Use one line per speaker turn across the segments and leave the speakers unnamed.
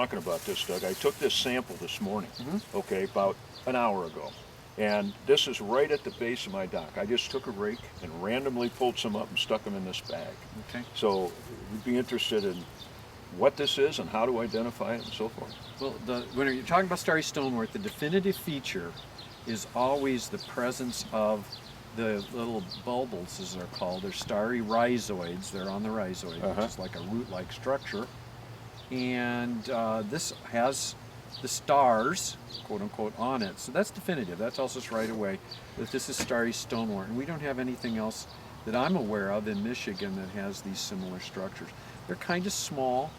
talking about this, Doug, I took this sample this morning, okay, about an hour ago. And this is right at the base of my dock. I just took a rake and randomly pulled some up and stuck them in this bag.
Okay.
So we'd be interested in what this is and how to identify it and so forth.
Well, when you're talking about starry stonewort, the definitive feature is always the presence of the little bulbils, as they're called. They're starry rhizoids. They're on the rhizoid, which is like a root-like structure. And this has the stars, quote unquote, on it. So that's definitive. That tells us right away that this is starry stonewort. And we don't have anything else that I'm aware of in Michigan that has these similar structures. They're kind of small,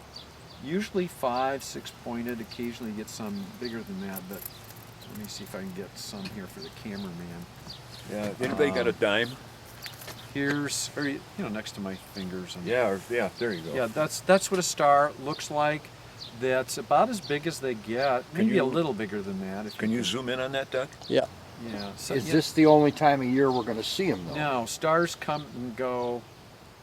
usually 5, 6 pointed. Occasionally you get some bigger than that, but let me see if I can get some here for the cameraman.
Yeah. Anybody got a dime?
Here's, or, you know, next to my fingers. And
Yeah. Yeah. There you go.
yeah, that's what a star looks like. That's about as big as they get, maybe a little bigger than that.
Can you zoom in on that, Doug?
Yeah.
Yeah. So,
Is this the only time of year we're going to see them, though?
No, stars come and go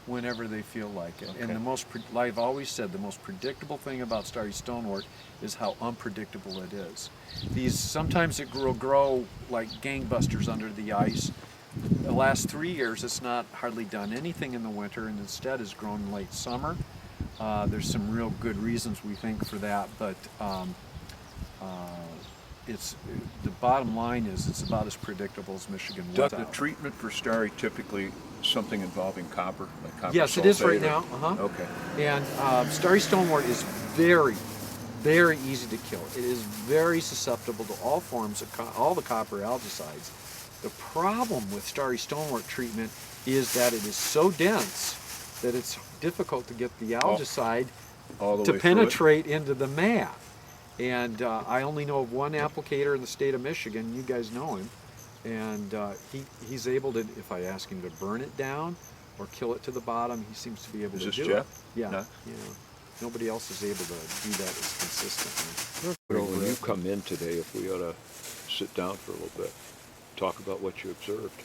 whenever they feel like it.
Okay.
And the most, like I've always said, the most predictable thing about starry stonewort is how unpredictable it is. These, sometimes it will grow like gangbusters under the ice. The last 3 years, it's not hardly done anything in the winter, and instead has grown in late summer. There's some real good reasons we think for that, but it's the bottom line is it's about as predictable as Michigan
Doug,
without.
the treatment for starry typically something involving copper, like copper
Yes, it is
sulfate
right
or-
now.
Okay.
And starry stonewort is very, very easy to kill. It is very susceptible to all forms of all the copper algicides. The problem with starry stonewort treatment is that it is so dense that it's difficult to get the algicide
All the
to
way through it?
penetrate into the mat. And I only know of one applicator in the state of Michigan. You guys know him. And he's able to, if I ask him to burn it down or kill it to the bottom, he seems to be able
Is
to
this
do
Jeff?
it. Yeah,
No?
yeah. Nobody else is able to do that as consistently.
Well, when you come in today, if we ought to sit down for a little bit, talk about what you observed.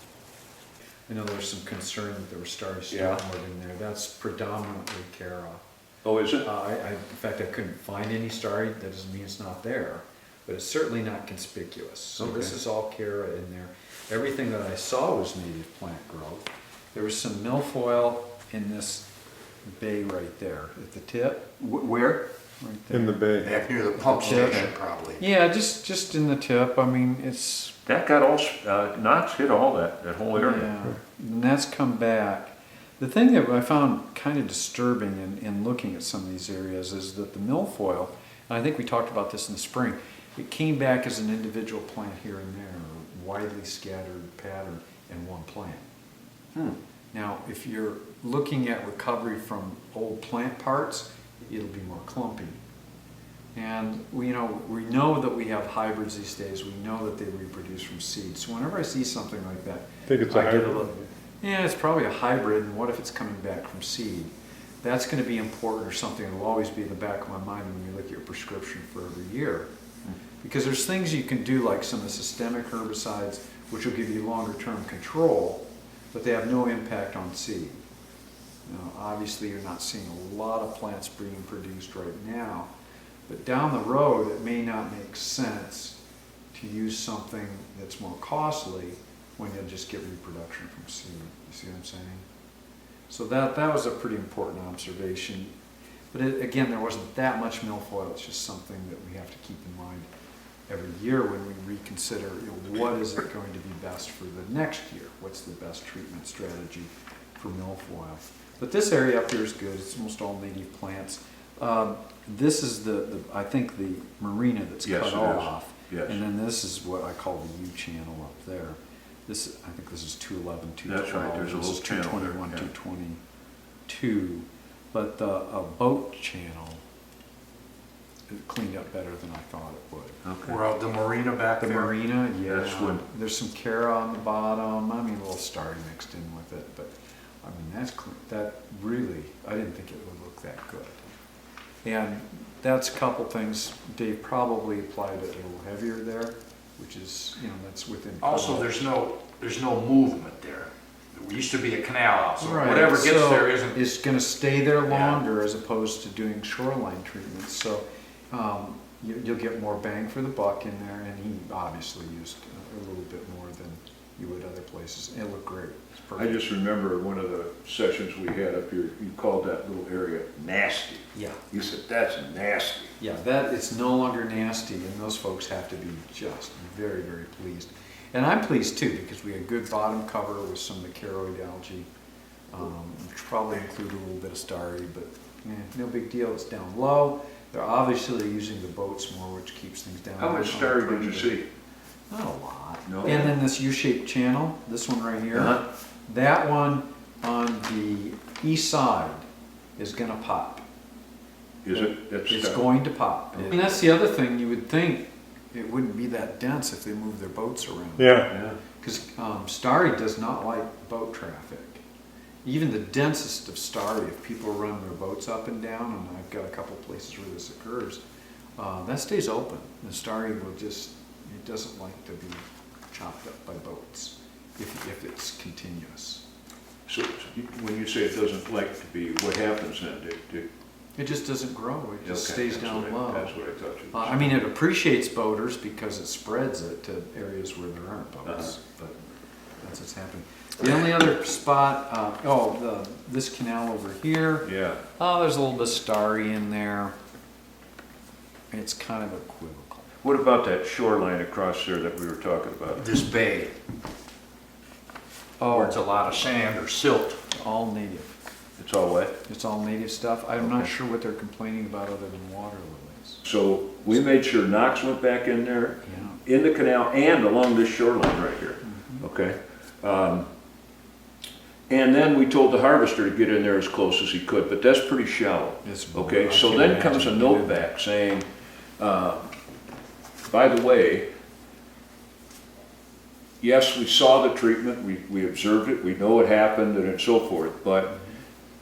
I know there's some concern that there was starry
Yeah.
stonewort in there. That's predominantly Cara.
Oh, is it?
In fact, I couldn't find any starry. That doesn't mean it's not there, but it's certainly not conspicuous. So this
Okay.
is all Cara in there. Everything that I saw was native plant growth. There was some milfoil in this bay right there at the tip.
Where?
Right there.
In the bay.
Back near the pump
Tip.
station, probably.
Yeah, just in the tip. I mean, it's
That got all, Knox hit all that whole area.
yeah, and that's come back. The thing that I found kind of disturbing in looking at some of these areas is that the milfoil, and I think we talked about this in the spring, it came back as an individual plant here and there, or widely scattered pattern in one plant. Now, if you're looking at recovery from old plant parts, it'll be more clumpy. And we know that we have hybrids these days. We know that they reproduce from seed. So whenever I see something like that,
Think it's a
get
hybrid?
little, yeah, it's probably a hybrid. And what if it's coming back from seed? That's going to be important, or something that will always be in the back of my mind when you look at your prescription for every year. Because there's things you can do, like some of the systemic herbicides, which will give you longer-term control, but they have no impact on seed. Now, obviously, you're not seeing a lot of plants being produced right now, but down the road, it may not make sense to use something that's more costly when you'll just get reproduction from seed. You see what I'm saying? So that was a pretty important observation. But again, there wasn't that much milfoil. It's just something that we have to keep in mind every year when we reconsider, what is it going to be best for the next year? What's the best treatment strategy for milfoil? But this area up here is good. It's almost all native plants. This is I think the marina that's
Yes,
cut
it is.
off.
Yes.
And then this is what I call the U channel up there. This, I think this is 211, 212.
That's right, there's a
This
little
is
channel there,
221,
yeah.
222. But the boat channel, it cleaned up better than I thought it would.
Okay.
Where the marina back
The
there.
marina, yeah.
That's good.
There's some Cara on the bottom. I mean, a little starry mixed in with it, but I mean, that's clean. That really, I didn't think it would look that good. And that's a couple things. Dave probably applied it a little heavier there, which is, that's within.
Also, there's no movement there. There used to be a canal out, so
Right,
whatever gets
so
there isn't.
It's going to stay there
Yeah.
longer as opposed to doing shoreline treatments. So you'll get more bang for the buck in there, and he obviously used a little bit more than you would other places. It looked great. It's
I
perfect.
just remember one of the sessions we had up here, you called that little area nasty.
Yeah.
You said, that's nasty.
Yeah, that, it's no longer nasty, and those folks have to be just very, very pleased. And I'm pleased too, because we had good bottom cover with some macaroid algae, which probably include a little bit of starry, but no big deal, it's down low. They're obviously using the boats more, which keeps things down.
How much starry did you see?
Not a lot.
No?
And then this U-shaped channel, this one right here,
Uh-huh.
that one on the east side is gonna pop.
Is it?
It's going to pop. I mean, that's the other thing, you would think it wouldn't be that dense if they moved their boats around.
Yeah.
Because starry does not like boat traffic. Even the densest of starry, if people run their boats up and down, and I've got a couple places where this occurs, that stays open. The starry will just, it doesn't like to be chopped up by boats if it's continuous.
So when you say it doesn't like to be, what happens then?
It just doesn't grow, it just
Okay,
stays
that's
down
what
low.
That's what I thought you were
I mean, it appreciates boaters because it spreads it to areas where there aren't boats, but that's what's happening. The only other spot, this canal over here,
Yeah.
there's a little bit of starry in there. It's kind of equivocal.
What about that shoreline across there that we were talking about?
This bay, where it's a lot of sand or silt.
All native.
It's all wet?
It's all native stuff. I'm not
Okay.
sure what they're complaining about other than water lilies.
So we made sure Knox went back in there,
Yeah.
in the canal and along this shoreline right here,
Mhm.
okay? And then we told the harvester to get in there as close as he could, but that's pretty shallow.
It's-
Okay,
I
so
can't
then comes a
imagine
note
doing that.
back saying, by the way, yes, we saw the treatment, we observed it, we know what happened and so forth, but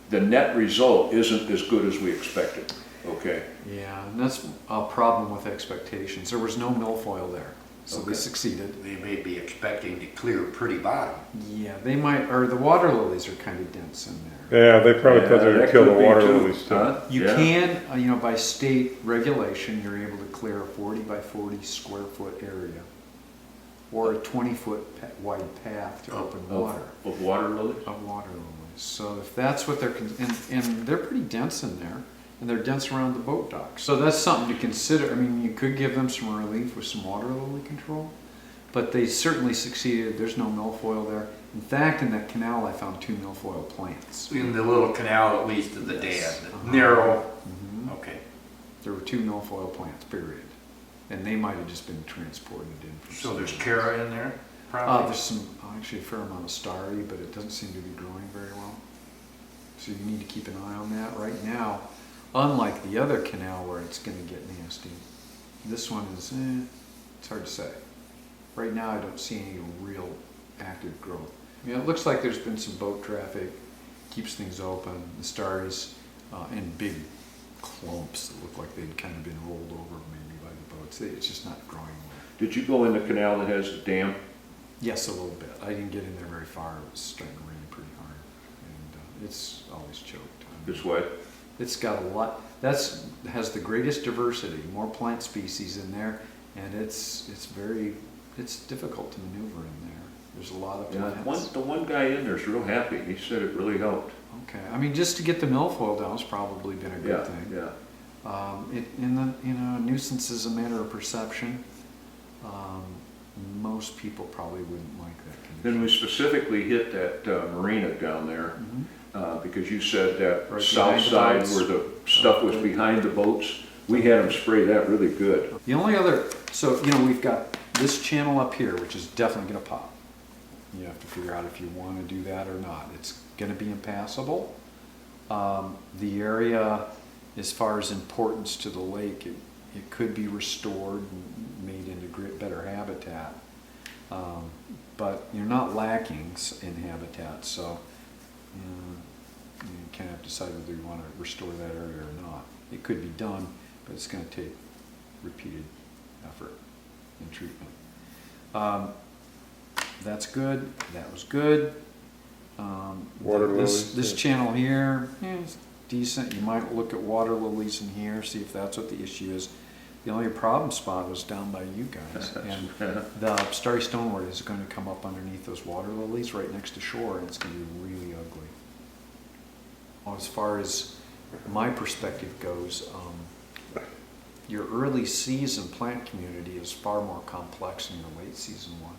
the net result isn't as good as we expected, okay?
Yeah, and that's a problem with expectations. There was no milfoil there, so
Okay.
they succeeded.
They may be expecting to clear a pretty bottom.
Yeah, they might, or the water lilies are kind of dense in there.
Yeah, they probably thought they
Yeah,
would
that
kill the
could be
water
too,
lilies too.
huh?
You
Yeah.
can, by state regulation, you're able to clear a 40 by 40 square foot area or a 20-foot wide path to open water
Of water lilies?
of water lilies. So if that's what and they're pretty dense in there, and they're dense around the boat dock. So that's something to consider. I mean, you could give them some relief with some water lily control, but they certainly succeeded. There's no milfoil there. In fact, in that canal, I found 2 milfoil plants.
In the little canal that leads to the dam, the
Uh-huh.
narrow,
Mhm.
okay.
There were 2 milfoil plants, period. And they might have just been transported in. from
So there's
sea.
Cara in there, probably?
There's some, actually a fair amount of starry, but it doesn't seem to be growing very well. So you need to keep an eye on that. Right now, unlike the other canal where it's gonna get nasty, this one is, it's hard to say. Right now, I don't see any real active growth. It looks like there's been some boat traffic, keeps things open, the starries, and big clumps that look like they'd kind of been rolled over maybe by the boats. It's just not growing well.
Did you go in the canal that has the dam?
Yes, a little bit. I didn't get in there very far. It was starting to rain pretty hard, and it's always choked.
This way?
It's got a lot. Has the greatest diversity, more plant species in there, and it's difficult to maneuver in there. There's a lot of
Yeah,
plants.
the one guy in there's real happy. He said it really helped.
Okay, I mean, just to get the milfoil down has probably been a good
Yeah,
thing.
yeah.
Nuisance is a matter of perception. Most people probably wouldn't like that
Then
condition.
we specifically hit that marina down there,
Mhm.
because you said that
Right
south
behind the
side
boats.
where the stuff was behind the boats, we had them spray that really good.
The only other, we've got this channel up here, which is definitely gonna pop. You have to figure out if you wanna do that or not. It's gonna be impassable. The area, as far as importance to the lake, it could be restored and made into better habitat. But you're not lacking in habitat, so you kind of have to decide whether you want to restore that area or not. It could be done, but it's going to take repeated effort and treatment. That's good. That was good.
Water
This
lilies, yeah.
channel here, it's decent. You might look at water lilies in here, see if that's what the issue is. The only problem spot was down by you guys. And the starry stonewort is going to come up underneath those water lilies right next to shore, and it's going to be really ugly. Well, as far as my perspective goes, your early season plant community is far more complex than your late season one.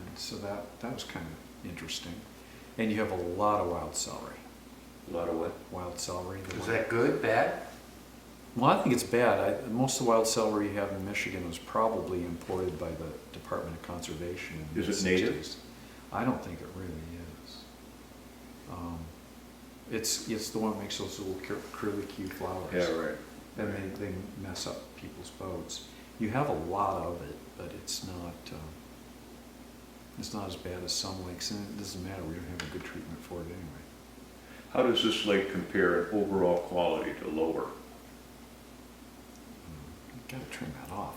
And so that was kind of interesting. And you have a lot of wild celery.
A lot of what?
Wild celery.
Is that good, bad?
Well, I think it's bad. Most of the wild celery you have in Michigan was probably imported by the Department of Conservation in the
Is it native?
60s. I don't think it really is. It's the one that makes those little curly Q flowers.
Yeah, right.
And they mess up people's boats. You have a lot of it, but it's not as bad as some lakes, and it doesn't matter. We don't have a good treatment for it anyway.
How does this lake compare in overall quality to lower?
Got to trim that off.